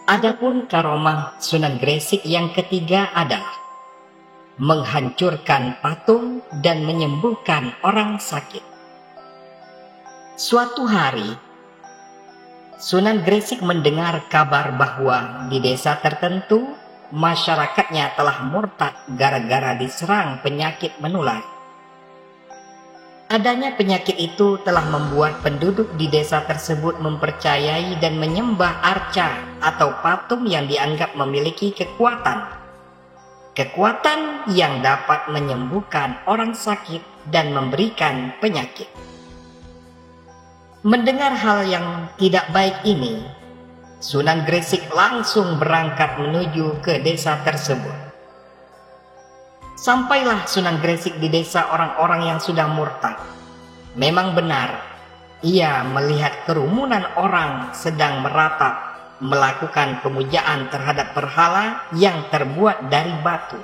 Adapun karomah Sunan Gresik yang ketiga adalah menghancurkan patung dan menyembuhkan orang sakit. Suatu hari, Sunan Gresik mendengar kabar bahwa di desa tertentu masyarakatnya telah murtad gara-gara diserang penyakit menular. Adanya penyakit itu telah membuat penduduk di desa tersebut mempercayai dan menyembah arca atau patung yang dianggap memiliki kekuatan. Kekuatan yang dapat menyembuhkan orang sakit dan memberikan penyakit. Mendengar hal yang tidak baik ini, Sunan Gresik langsung berangkat menuju ke desa tersebut. Sampailah Sunan Gresik di desa orang-orang yang sudah murtad. Memang benar, ia melihat kerumunan orang sedang meratap, melakukan pemujaan terhadap berhala yang terbuat dari batu.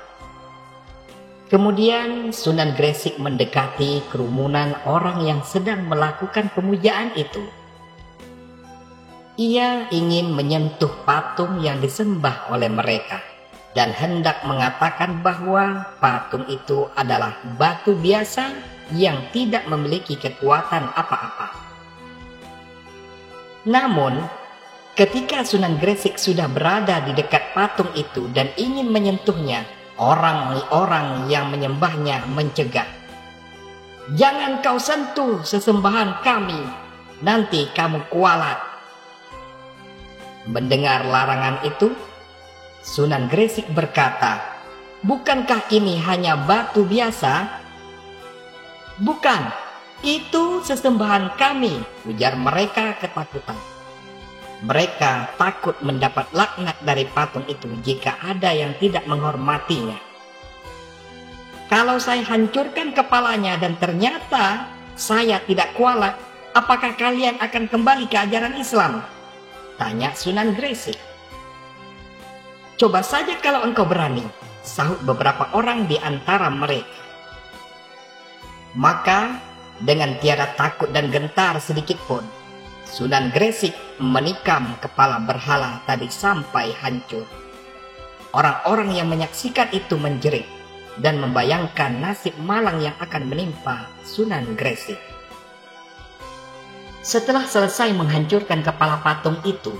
Kemudian Sunan Gresik mendekati kerumunan orang yang sedang melakukan pemujaan itu. Ia ingin menyentuh patung yang disembah oleh mereka dan hendak mengatakan bahwa patung itu adalah batu biasa yang tidak memiliki kekuatan apa-apa. Namun, ketika Sunan Gresik sudah berada di dekat patung itu dan ingin menyentuhnya, orang-orang yang menyembahnya mencegah. "Jangan kau sentuh sesembahan kami, nanti kamu kualat." Mendengar larangan itu, Sunan Gresik berkata, "Bukankah ini hanya batu biasa?" "Bukan, itu sesembahan kami," ujar mereka ketakutan. Mereka takut mendapat laknat dari patung itu jika ada yang tidak menghormatinya. "Kalau saya hancurkan kepalanya dan ternyata saya tidak kualat, apakah kalian akan kembali ke ajaran Islam?" tanya Sunan Gresik. "Coba saja kalau engkau berani," sahut beberapa orang di antara mereka. Maka dengan tiada takut dan gentar sedikit pun, Sunan Gresik menikam kepala berhala tadi sampai hancur. Orang-orang yang menyaksikan itu menjerit dan membayangkan nasib malang yang akan menimpa Sunan Gresik. Setelah selesai menghancurkan kepala patung itu,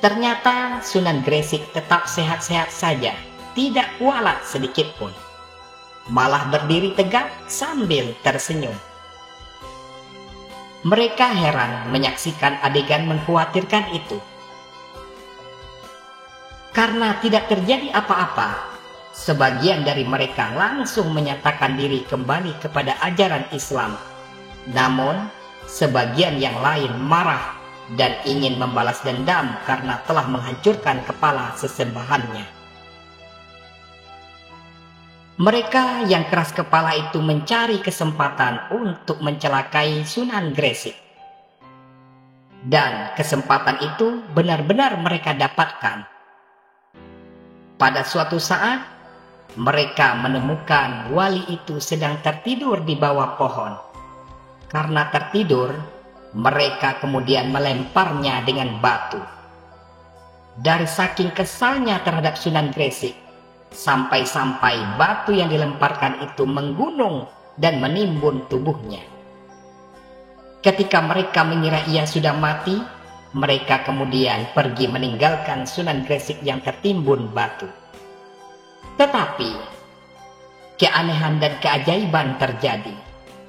ternyata Sunan Gresik tetap sehat-sehat saja, tidak kualat sedikit pun. Malah berdiri tegak sambil tersenyum. Mereka heran menyaksikan adegan mengkhawatirkan itu. Karena tidak terjadi apa-apa, sebagian dari mereka langsung menyatakan diri kembali kepada ajaran Islam. Namun, sebagian yang lain marah dan ingin membalas dendam karena telah menghancurkan kepala sesembahannya. Mereka yang keras kepala itu mencari kesempatan untuk mencelakai Sunan Gresik. Dan kesempatan itu benar-benar mereka dapatkan. Pada suatu saat, mereka menemukan wali itu sedang tertidur di bawah pohon. Karena tertidur, mereka kemudian melemparnya dengan batu. Dari saking kesalnya terhadap Sunan Gresik, sampai-sampai batu yang dilemparkan itu menggunung dan menimbun tubuhnya. Ketika mereka mengira ia sudah mati, mereka kemudian pergi meninggalkan Sunan Gresik yang tertimbun batu. Tetapi, keanehan dan keajaiban terjadi.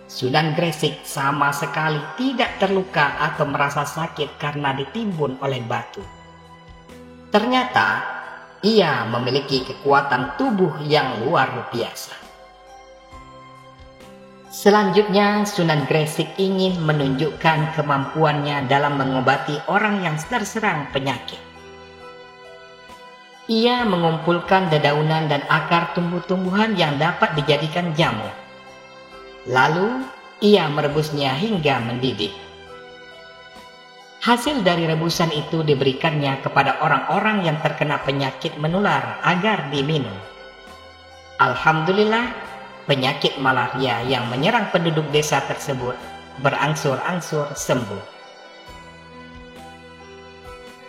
Sunan Gresik sama sekali tidak terluka atau merasa sakit karena ditimbun oleh batu. Ternyata, ia memiliki kekuatan tubuh yang luar biasa. Selanjutnya, Sunan Gresik ingin menunjukkan kemampuannya dalam mengobati orang yang terserang penyakit. Ia mengumpulkan dedaunan dan akar tumbuh-tumbuhan yang dapat dijadikan jamu. Lalu, ia merebusnya hingga mendidih. Hasil dari rebusan itu diberikannya kepada orang-orang yang terkena penyakit menular agar diminum. Alhamdulillah, penyakit malaria yang menyerang penduduk desa tersebut berangsur-angsur sembuh.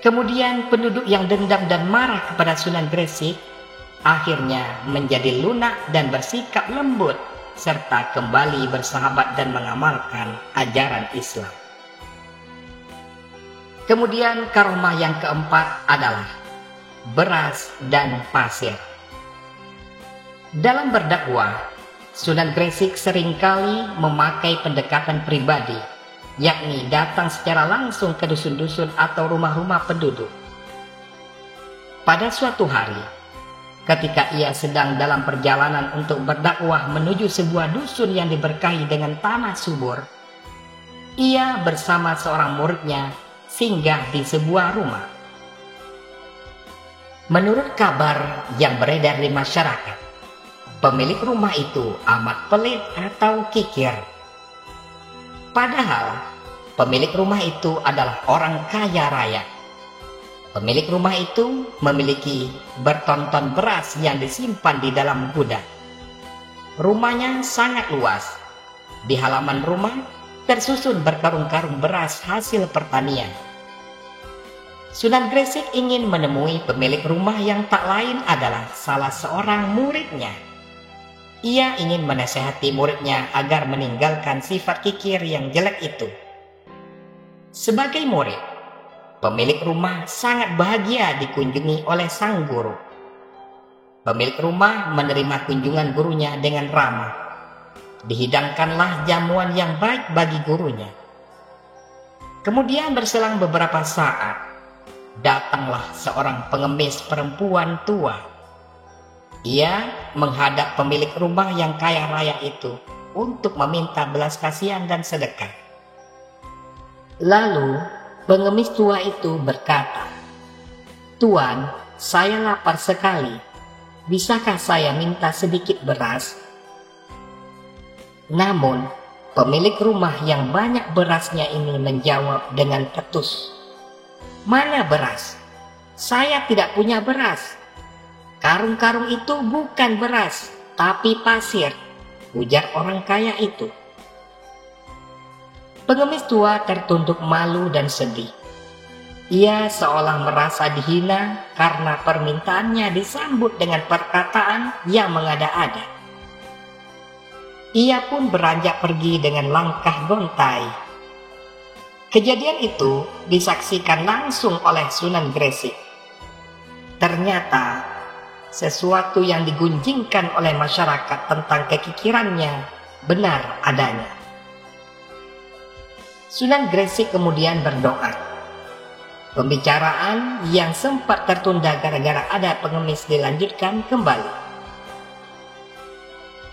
Kemudian penduduk yang dendam dan marah kepada Sunan Gresik akhirnya menjadi lunak dan bersikap lembut, serta kembali bersahabat dan mengamalkan ajaran Islam. Kemudian karomah yang keempat adalah beras dan pasir. Dalam berdakwah, Sunan Gresik seringkali memakai pendekatan pribadi, yakni datang secara langsung ke dusun-dusun atau rumah-rumah penduduk. Pada suatu hari, ketika ia sedang dalam perjalanan untuk berdakwah menuju sebuah dusun yang diberkahi dengan tanah subur, ia bersama seorang muridnya singgah di sebuah rumah. Menurut kabar yang beredar di masyarakat, pemilik rumah itu amat pelit atau kikir. Padahal pemilik rumah itu adalah orang kaya raya. Pemilik rumah itu memiliki berton-ton beras yang disimpan di dalam gudang. Rumahnya sangat luas. Di halaman rumah tersusun berkarung-karung beras hasil pertanian. Sunan Gresik ingin menemui pemilik rumah yang tak lain adalah salah seorang muridnya. Ia ingin menasihati muridnya agar meninggalkan sifat kikir yang jelek itu. Sebagai murid, pemilik rumah sangat bahagia dikunjungi oleh sang guru. Pemilik rumah menerima kunjungan gurunya dengan ramah. Dihidangkanlah jamuan yang baik bagi gurunya. Kemudian berselang beberapa saat, datanglah seorang pengemis perempuan tua. Ia menghadap pemilik rumah yang kaya raya itu untuk meminta belas kasihan dan sedekah. Lalu pengemis tua itu berkata, "Tuan, saya lapar sekali. Bisakah saya minta sedikit beras?" Namun, pemilik rumah yang banyak berasnya ini menjawab dengan ketus, "Mana beras? Saya tidak punya beras. Karung-karung itu bukan beras, tapi pasir," ujar orang kaya itu. Pengemis tua tertunduk malu dan sedih. Ia seolah merasa dihina karena permintaannya disambut dengan perkataan yang mengada-ada. Ia pun beranjak pergi dengan langkah gontai. Kejadian itu disaksikan langsung oleh Sunan Gresik. Ternyata sesuatu yang digunjingkan oleh masyarakat tentang kekikirannya benar adanya. Sunan Gresik kemudian berdoa. Pembicaraan yang sempat tertunda gara-gara ada pengemis dilanjutkan kembali.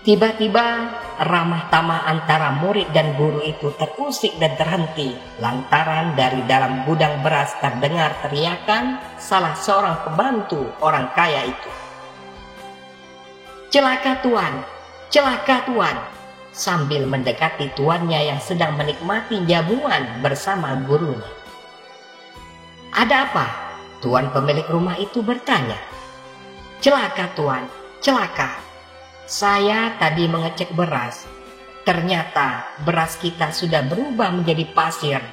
Tiba-tiba ramah tamah antara murid dan guru itu terusik dan terhenti lantaran dari dalam gudang beras terdengar teriakan salah seorang pembantu orang kaya itu. "Celaka Tuan, celaka Tuan," sambil mendekati tuannya yang sedang menikmati jamuan bersama gurunya. "Ada apa?" Tuan pemilik rumah itu bertanya. "Celaka Tuan, celaka. Saya tadi mengecek beras. Ternyata beras kita sudah berubah menjadi pasir.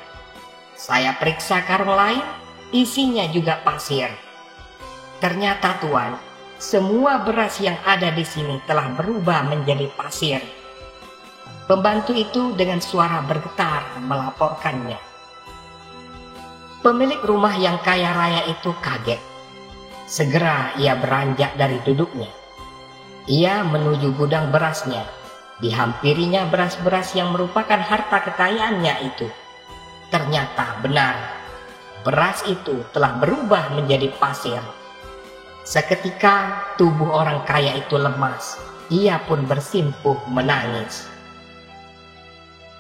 Saya periksa karung lain, isinya juga pasir. Ternyata Tuan, semua beras yang ada di sini telah berubah menjadi pasir." Pembantu itu dengan suara bergetar melaporkannya. Pemilik rumah yang kaya raya itu kaget. Segera ia beranjak dari duduknya. Ia menuju gudang berasnya. Dihampirinya beras-beras yang merupakan harta kekayaannya itu. Ternyata benar, beras itu telah berubah menjadi pasir. Seketika tubuh orang kaya itu lemas. Ia pun bersimpuh menangis.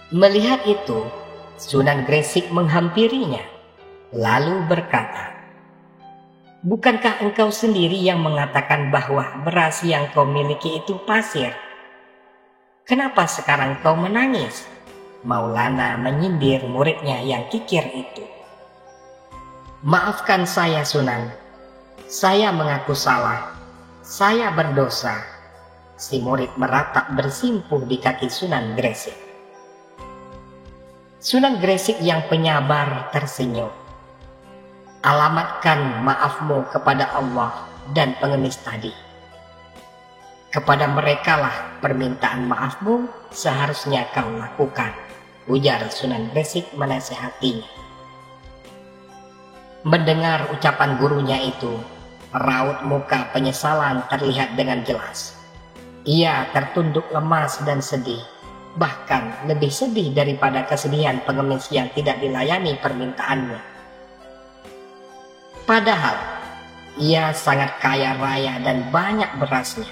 Melihat itu, Sunan Gresik menghampirinya, lalu berkata, "Bukankah engkau sendiri yang mengatakan bahwa beras yang kau miliki itu pasir? Kenapa sekarang kau menangis?" Maulana menyindir muridnya yang kikir itu. "Maafkan saya Sunan, saya mengaku salah, saya berdosa." Si murid meratap bersimpuh di kaki Sunan Gresik. Sunan Gresik yang penyabar tersenyum. alamatkan maafmu kepada Allah dan pengemis tadi. Kepada merekalah permintaan maafmu seharusnya kau lakukan, ujar Sunan Gresik menasihatinya. Mendengar ucapan gurunya itu, raut muka penyesalan terlihat dengan jelas. Ia tertunduk lemas dan sedih, bahkan lebih sedih daripada kesedihan pengemis yang tidak dilayani permintaannya. Padahal, ia sangat kaya raya dan banyak berasnya.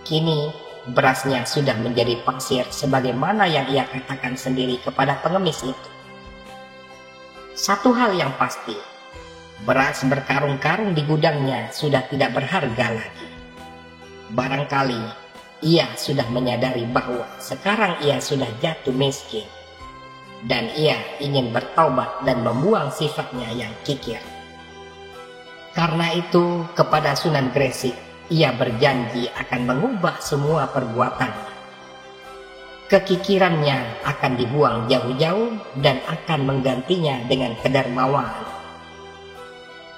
Kini, berasnya sudah menjadi pasir sebagaimana yang ia katakan sendiri kepada pengemis itu. Satu hal yang pasti, beras berkarung-karung di gudangnya sudah tidak berharga lagi. Barangkali ia sudah menyadari bahwa sekarang ia sudah jatuh miskin, dan ia ingin bertaubat dan membuang sifatnya yang kikir. Karena itu, kepada Sunan Gresik, ia berjanji akan mengubah semua perbuatannya. Kekikirannya akan dibuang jauh-jauh dan akan menggantinya dengan kedermawanan.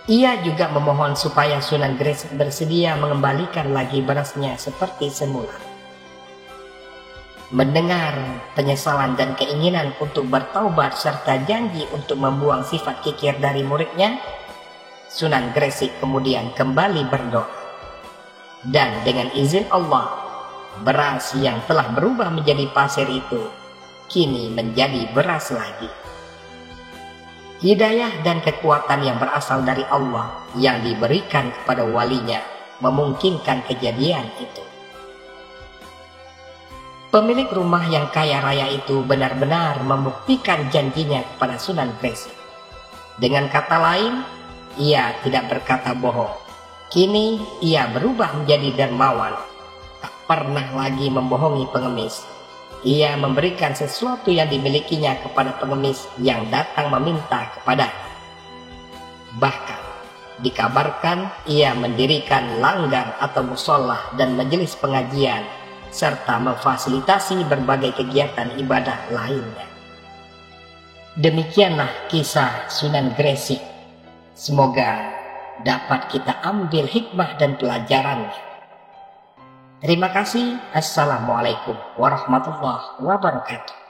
Ia juga memohon supaya Sunan Gresik bersedia mengembalikan lagi berasnya seperti semula. Mendengar penyesalan dan keinginan untuk bertaubat serta janji untuk membuang sifat kikir dari muridnya, Sunan Gresik kemudian kembali berdoa. Dan dengan izin Allah, beras yang telah berubah menjadi pasir itu kini menjadi beras lagi. Hidayah dan kekuatan yang berasal dari Allah yang diberikan kepada walinya memungkinkan kejadian itu. Pemilik rumah yang kaya raya itu benar-benar membuktikan janjinya kepada Sunan Gresik. Dengan kata lain, ia tidak berkata bohong. Kini ia berubah menjadi dermawan, tak pernah lagi membohongi pengemis. Ia memberikan sesuatu yang dimilikinya kepada pengemis yang datang meminta kepadanya. Bahkan dikabarkan ia mendirikan langgar atau musola dan majelis pengajian, serta memfasilitasi berbagai kegiatan ibadah lainnya. Demikianlah kisah Sunan Gresik. Semoga dapat kita ambil hikmah dan pelajarannya. Terima kasih. Assalamualaikum warahmatullahi wabarakatuh.